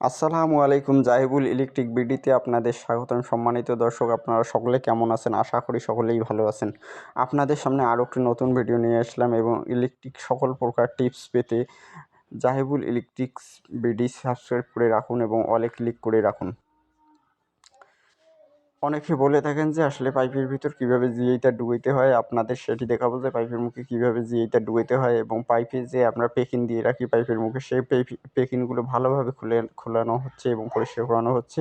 আসসালামু আলাইকুম জাহিবুল ইলেকট্রিক বিডিতে আপনাদের স্বাগতম। সম্মানিত দর্শক, আপনারা সকলে কেমন আছেন? আশা করি সকলেই ভালো আছেন। আপনাদের সামনে আরও একটি নতুন ভিডিও নিয়ে আসলাম এবং ইলেকট্রিক সকল প্রকার টিপস পেতে জাহিবুল ইলেকট্রিক্স বিডি সাবস্ক্রাইব করে রাখুন এবং অলে ক্লিক করে রাখুন। অনেকে বলে থাকেন যে আসলে পাইপের ভিতর কীভাবে জিআইটা ডুবাইতে হয়, আপনাদের সেটি দেখাবো যে পাইপের মুখে কীভাবে জিআইটা ডুবাইতে হয় এবং পাইপে যে আমরা পেকিং দিয়ে রাখি পাইপের মুখে, সেই পেকিংগুলো ভালোভাবে খোলানো হচ্ছে এবং পরিষ্কার করানো হচ্ছে,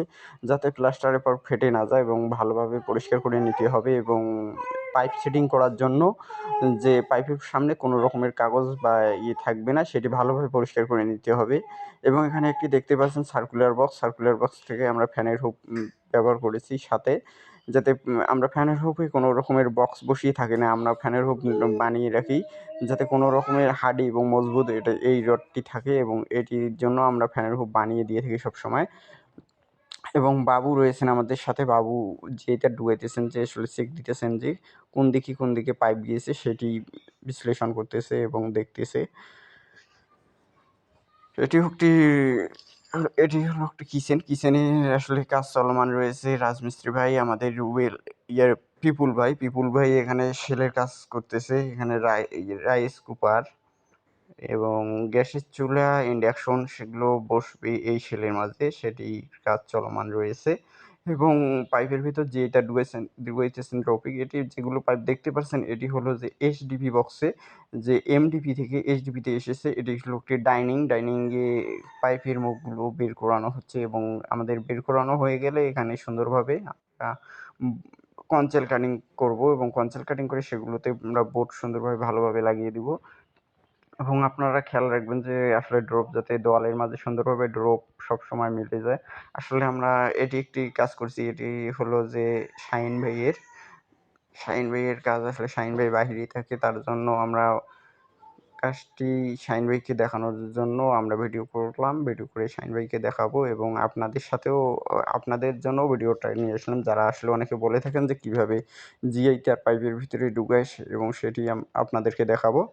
যাতে প্লাস্টারের পর ফেটে না যায় এবং ভালোভাবে পরিষ্কার করে নিতে হবে। এবং পাইপ সেটিং করার জন্য যে পাইপের সামনে কোনো রকমের কাগজ বা থাকবে না, সেটি ভালোভাবে পরিষ্কার করে নিতে হবে। এবং এখানে একটি দেখতে পাচ্ছেন সার্কুলার বক্স থেকে আমরা ফ্যানের হুক ব্যবহার করেছি সাথে, যাতে আমরা ফ্যানের হুকে কোনো রকমের বক্স বসিয়ে থাকি না, আমরা ফ্যানের হুক বানিয়ে রাখি যাতে কোনো রকমের হার্ডি এবং মজবুত এই রডটি থাকে, এবং এটির জন্য আমরা ফ্যানের হুক বানিয়ে দিয়ে থাকি সবসময়। এবং বাবু রয়েছেন আমাদের সাথে, বাবু যেটা ডুবাইতেছেন, যে আসলে চেক দিতেছেন যে কোন দিকে পাইপ গিয়েছে সেটি বিশ্লেষণ করতেছে এবং দেখতেছে। এটি হলো একটি কিচেনে আসলে কাজ চলমান রয়েছে। রাজমিস্ত্রি ভাই আমাদের পিপুল ভাই এখানে সেলের কাজ করতেছে। এখানে রাইস কুকার এবং গ্যাসের চুলা, ইন্ডাকশন সেগুলো বসবে এই সেলের মাঝে, সেটির কাজ চলমান রয়েছে। এবং পাইপের ভিতর যেটা ডুবাইতেছেন রফিক, এটি যেগুলো পাইপ দেখতে পাচ্ছেন এটি হলো যে এইচডিপি বক্সে, যে এমডিপি থেকে এইচডিপিতে এসেছে। এটি হলো একটি ডাইনিংয়ে পাইপের মুখগুলো বের করানো হচ্ছে এবং আমাদের বের করানো হয়ে গেলে এখানে সুন্দরভাবে আমরা কনসেল কাটিং করব এবং কনসেল কাটিং করে সেগুলোতে আমরা বোর্ড সুন্দরভাবে ভালোভাবে লাগিয়ে দিব। এবং আপনারা খেয়াল রাখবেন যে আসলে ড্রপ যাতে দেওয়ালের মাঝে সুন্দরভাবে ড্রপ সবসময় মিলে যায়। আসলে আমরা এটি একটি কাজ করছি, এটি হলো যে শাহিন ভাইয়ের কাজ। আসলে শাহিন ভাই বাহিরেই থাকে, তার জন্য আমরা কাজটি শাহিন ভাইকে দেখানোর জন্য আমরা ভিডিও করলাম। ভিডিও করে শাহিন ভাইকে দেখাবো এবং আপনাদের জন্য ভিডিওটা নিয়ে আসলাম, যারা আসলে অনেকে বলে থাকেন যে কীভাবে জিআইটা পাইপের ভিতরে ঢুকায়, এবং সেটি আপনাদেরকে দেখাবো।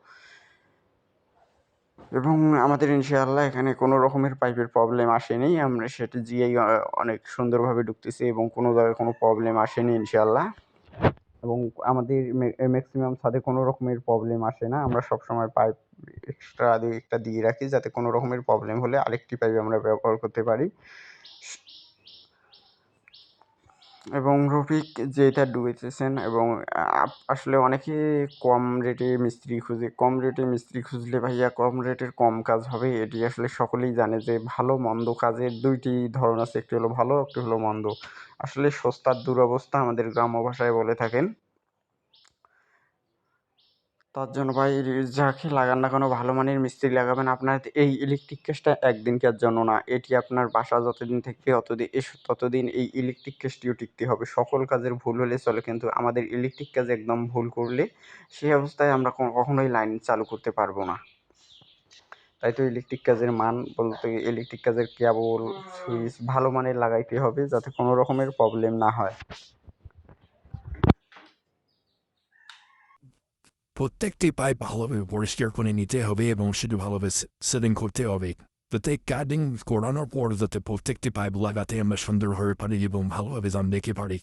এবং আমাদের ইনশাআল্লাহ এখানে কোনো রকমের পাইপের প্রবলেম আসেনি। আমরা সেটি জিআই অনেক সুন্দরভাবে ঢুকতেছে এবং কোনো জায়গায় কোনো প্রবলেম আসেনি ইনশাআল্লাহ। এবং আমাদের ম্যাক্সিমাম ছাদে কোনো রকমের প্রবলেম আসে না। আমরা সবসময় পাইপ এক্সট্রা একটা দিয়ে রাখি, যাতে কোনো রকমের প্রবলেম হলে আরেকটি পাইপ আমরা ব্যবহার করতে পারি। এবং রফিক যেটা ডুবাইতেছেন, এবং আসলে অনেকে কম রেটে মিস্ত্রি খুঁজলে ভাইয়া কম রেটের কম কাজ হবে, এটি আসলে সকলেই জানে যে ভালো মন্দ কাজের দুইটি ধরন আছে, একটি হলো ভালো, একটি হলো মন্দ। আসলে সস্তার দুরবস্থা আমাদের গ্রাম্য ভাষায় বলে থাকেন। তার জন্য ভাই যাকে লাগান না কেন ভালো মানের মিস্ত্রি লাগাবেন। আপনার এই ইলেকট্রিক কেসটা একদিনকার জন্য না, এটি আপনার বাসা যতদিন থাকবে ততদিন এই ইলেকট্রিক কেসটিও টিকতে হবে। সকল কাজের ভুল হলে চলে, কিন্তু আমাদের ইলেকট্রিক কাজ একদম ভুল করলে সেই অবস্থায় আমরা কখনোই লাইন চালু করতে পারবো না। তাই তো ইলেকট্রিক কাজের মান বলতে ইলেকট্রিক কাজের কেবল, সুইচ ভালো মানের লাগাইতে হবে, যাতে কোনো রকমের প্রবলেম না হয়। প্রত্যেকটি পাইপ ভালোভাবে পরিষ্কার করে নিতে হবে এবং সেটি ভালোভাবে সেটিং করতে হবে, যাতে কাটিং করানোর পর যাতে প্রত্যেকটি পাইপ লাগাতে আমরা সুন্দরভাবে পারি এবং ভালোভাবে দেখতে পারি।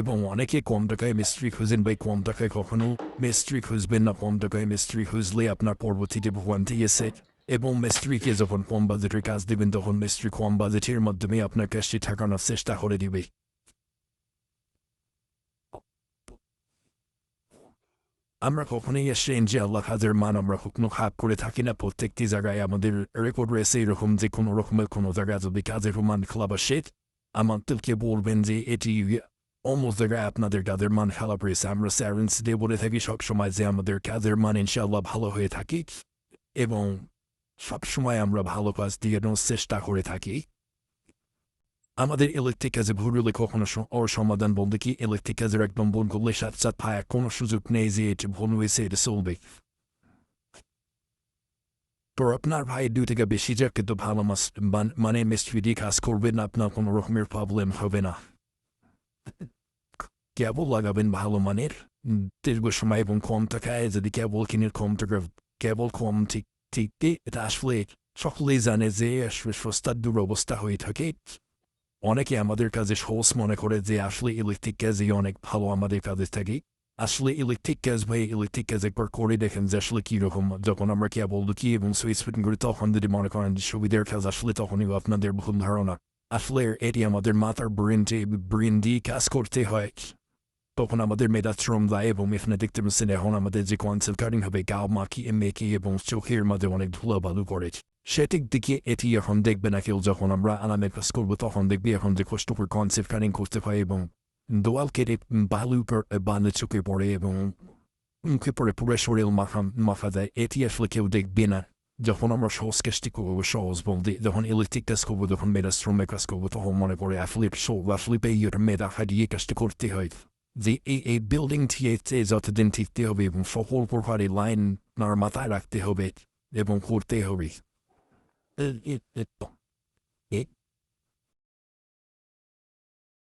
এবং অনেকে কম টাকায় মিস্ত্রি খুঁজেন, ভাই কম টাকায় কখনো মিস্ত্রি খুঁজবেন না। কম টাকায় মিস্ত্রি খুঁজলে আপনার পরবর্তীতে ভোগান্তি এসে, এবং মিস্ত্রিকে যখন কম বাজেটের কাজ দেবেন তখন মিস্ত্রি কম বাজেটের মাধ্যমে আপনার কাজটি ঠেকানোর চেষ্টা করে দিবে। আমরা কখনোই যে আল্লাহ কাজের মান আমরা কখনো খারাপ করে থাকি না। প্রত্যেকটি জায়গায় আমাদের রেকর্ড রয়েছে এরকম যে কোনো রকমের কোনো জায়গায় যদি কাজের মান খারাপ আসে, আমাদেরকে বলবেন যে এটি অন্য জায়গায় আপনাদের কাজের মান খারাপ রয়েছে। আমরা স্যারেন্স দিয়ে বলে থাকি সবসময় যে আমাদের কাজের মান ইনশাআল্লাহ ভালো হয়ে থাকি, এবং সবসময় আমরা ভালো কাজ দিয়ে চেষ্টা করে থাকি। আমাদের ইলেকট্রিক কাজে ভুল হলে কখনো ওর সমাধান বলতে কি ইলেকট্রিক কাজের একদম ভুল করলে সাথে পায় কোনো সুযোগ নেই যে এটা ভুল হয়েছে, এটা চলবে। তো আপনার ভাই 2 থেকে বেশি যাক কিন্তু ভালো মানে মিস্ত্রি দিয়ে কাজ করবেন, আপনার কোনো রকমের প্রবলেম হবে না। কেবল লাগাবেন ভালো মানের দীর্ঘ সময় এবং কম টাকায়। যদি কেবল কিনে কম টাকা কেবল কম ঠিক এটা আসলে সকলেই জানে যে আসলে সস্তার দুরবস্থা হয়ে থাকে। অনেকে আমাদের কাজে সহজ মনে করে যে আসলে ইলেকট্রিক কাজই অনেক ভালো আমাদের কাজে থাকে। আসলে ইলেকট্রিক কাজ ভাই ইলেকট্রিক কাজ একবার করে দেখেন যে আসলে কীরকম যখন আমরা কেবল ঢুকি এবং সুইচ ফিটিং করি তখন যদি মনে করেন যে সুবিধার কাজ আসলে তখনই আপনাদের ভুল ধারণা। আসলে এটি আমাদের মাথার ব্রেন দিয়ে কাজ করতে হয়। তখন আমাদের মেধা শ্রম দেয় এবং এখানে দেখতে পাচ্ছেন এখন আমাদের যে কনসেল কাটিং হবে গাও মাখিয়ে মেখে এবং চোখের মধ্যে অনেক ধুলাবালু করে। সেটির দিকে এটি এখন দেখবে না কেউ যখন আমরা আরামের কাজ করবো তখন দেখবি এখন যে কষ্ট করে কনসেপ্ট কাটিং করতে হয় এবং দোয়াল কেটে বালু বালু চোখে পড়ে এবং মুখে পড়ে পুরো শরীর মাখা দেয় এটি আসলে কেউ দেখবে না। যখন আমরা সহজ কাজটি করবো সহজ বলতে যখন ইলেকট্রিক কাজ করবো যখন মেধা শ্রমের কাজ করবো তখন মনে পড়ে আসলে পেয়ে মেধা হারিয়ে কাজটি করতে হয়। যে এই বিল্ডিংটি এতে যতদিন টিকতে হবে এবং সকল প্রকারের লাইন মাথায় রাখতে হবে এবং করতে হবে।